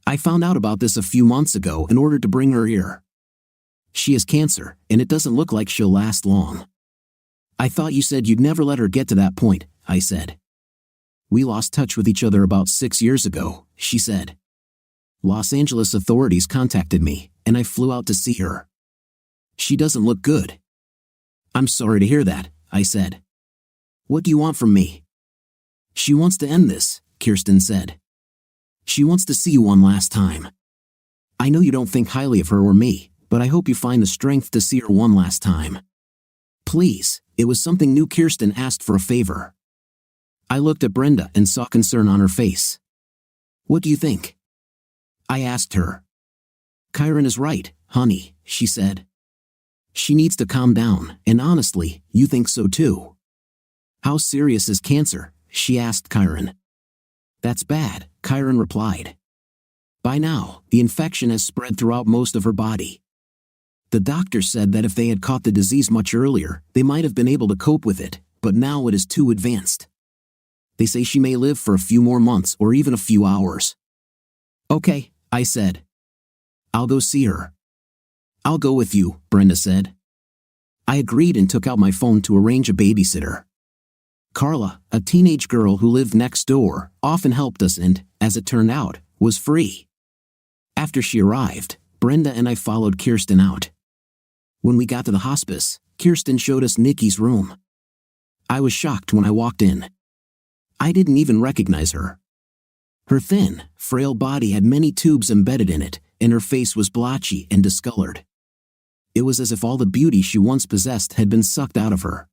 I found out about this a few months ago in order to bring her here. She has cancer, and it doesn't look like she'll last long." "I thought you said you'd never let her get to that point," I said. "We lost touch with each other about 6 years ago," she said. "Los Angeles authorities contacted me, and I flew out to see her. She doesn't look good." "I'm sorry to hear that," I said. "What do you want from me?" "She wants to end this," Kirsten said. "She wants to see you one last time. I know you don't think highly of her or me, but I hope you find the strength to see her one last time. Please." It was something new. Kirsten asked for a favor. I looked at Brenda and saw concern on her face. "What do you think?" I asked her. "Kyron is right, honey," she said. "She needs to calm down, and honestly, you think so too." "How serious is cancer?" she asked Kyron. "That's bad," Kyron replied. "By now, the infection has spread throughout most of her body. The doctor said that if they had caught the disease much earlier, they might have been able to cope with it, but now it is too advanced. They say she may live for a few more months or even a few hours." "Okay," I said. "I'll go see her." "I'll go with you," Brenda said. I agreed and took out my phone to arrange a babysitter. Carla, a teenage girl who lived next door, often helped us and, as it turned out, was free. After she arrived, Brenda and I followed Kirsten out. When we got to the hospice, Kirsten showed us Nikki's room. I was shocked when I walked in. I didn't even recognize her. Her thin, frail body had many tubes embedded in it, and her face was blotchy and discolored. It was as if all the beauty she once possessed had been sucked out of her.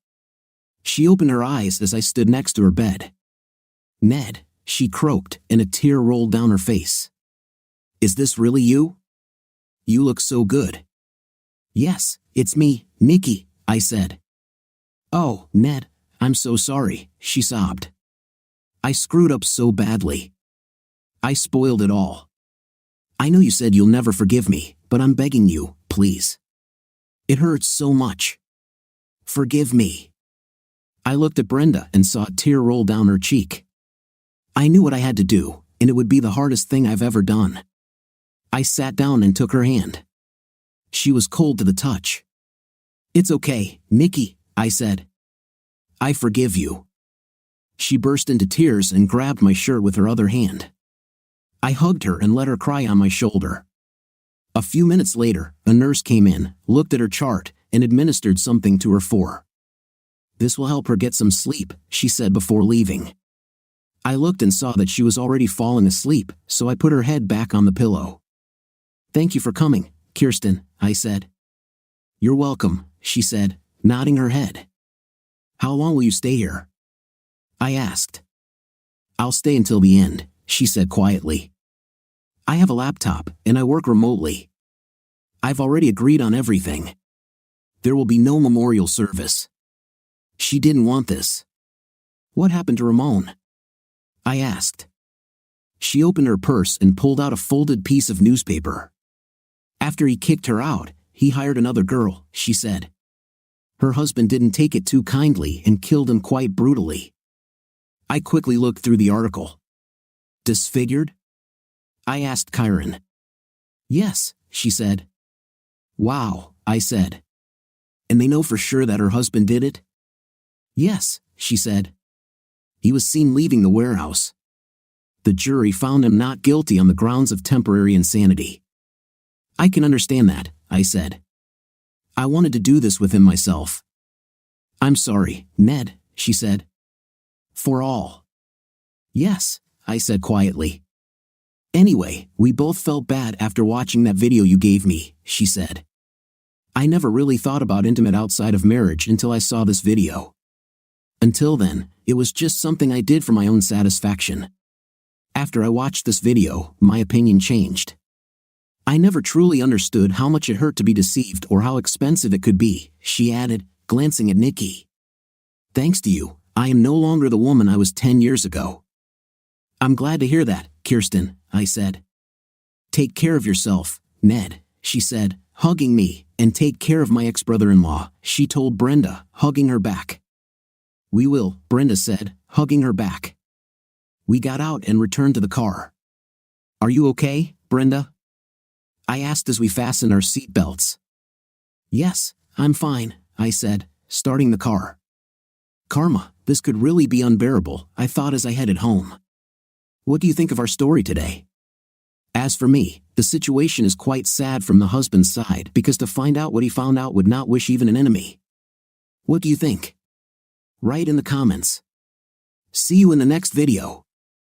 She opened her eyes as I stood next to her bed. "Ned," she croaked, and a tear rolled down her face. "Is this really you? You look so good." "Yes, it's me, Nikki," I said. "Oh, Ned, I'm so sorry," she sobbed. "I screwed up so badly. I spoiled it all. I know you said you'll never forgive me, but I'm begging you, please. It hurts so much. Forgive me." I looked at Brenda and saw a tear roll down her cheek. I knew what I had to do, and it would be the hardest thing I've ever done. I sat down and took her hand. She was cold to the touch. "It's okay, Nikki," I said. "I forgive you." She burst into tears and grabbed my shirt with her other hand. I hugged her and let her cry on my shoulder. A few minutes later, a nurse came in, looked at her chart, and administered something to her for. "This will help her get some sleep," she said before leaving. I looked and saw that she was already falling asleep, so I put her head back on the pillow. "Thank you for coming, Kirsten," I said. "You're welcome," she said, nodding her head. "How long will you stay here?" I asked. "I'll stay until the end," she said quietly. "I have a laptop, and I work remotely. I've already agreed on everything. There will be no memorial service." She didn't want this. "What happened to Ramon?" I asked. She opened her purse and pulled out a folded piece of newspaper. "After he kicked her out, he hired another girl," she said. "Her husband didn't take it too kindly and killed him quite brutally." I quickly looked through the article. "Disfigured?" I asked Kyron. "Yes," she said. "Wow," I said. "And they know for sure that her husband did it?" "Yes," she said. "He was seen leaving the warehouse. The jury found him not guilty on the grounds of temporary insanity." "I can understand that," I said. "I wanted to do this with him myself." "I'm sorry, Ned," she said. "For all." "Yes," I said quietly. "Anyway, we both felt bad after watching that video you gave me," she said. "I never really thought about intimate outside of marriage until I saw this video. Until then, it was just something I did for my own satisfaction. After I watched this video, my opinion changed. I never truly understood how much it hurt to be deceived or how expensive it could be," she added, glancing at Nikki. "Thanks to you, I am no longer the woman I was 10 years ago." "I'm glad to hear that, Kirsten," I said. "Take care of yourself, Ned," she said, hugging me, "and take care of my ex-brother-in-law," she told Brenda, hugging her back. "We will," Brenda said, hugging her back. We got out and returned to the car. "Are you okay, Brenda?" I asked as we fastened our seat belts. "Yes, I'm fine," I said, starting the car. "Karma, this could really be unbearable," I thought as I headed home. What do you think of our story today? As for me, the situation is quite sad from the husband's side because to find out what he found out would not wish even an enemy. What do you think? Write in the comments. See you in the next video.